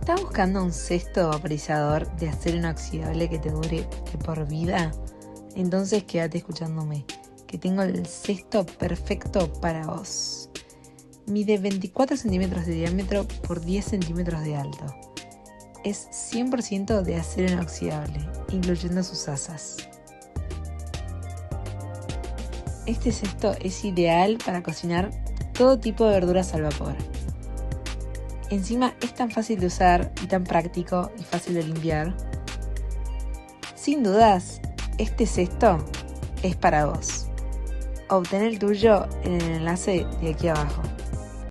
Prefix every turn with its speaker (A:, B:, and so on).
A: ¿Estás buscando un cesto vaporizador de acero inoxidable que te dure de por vida? Entonces quédate escuchándome, que tengo el cesto perfecto para vos. Mide 24 centímetros de diámetro por 10 centímetros de alto. Es 100% de acero inoxidable, incluyendo sus asas. Este cesto es ideal para cocinar todo tipo de verduras al vapor. Encima es tan fácil de usar y tan práctico y fácil de limpiar. Sin dudas, este cesto es para vos. Obtén el tuyo en el enlace de aquí abajo.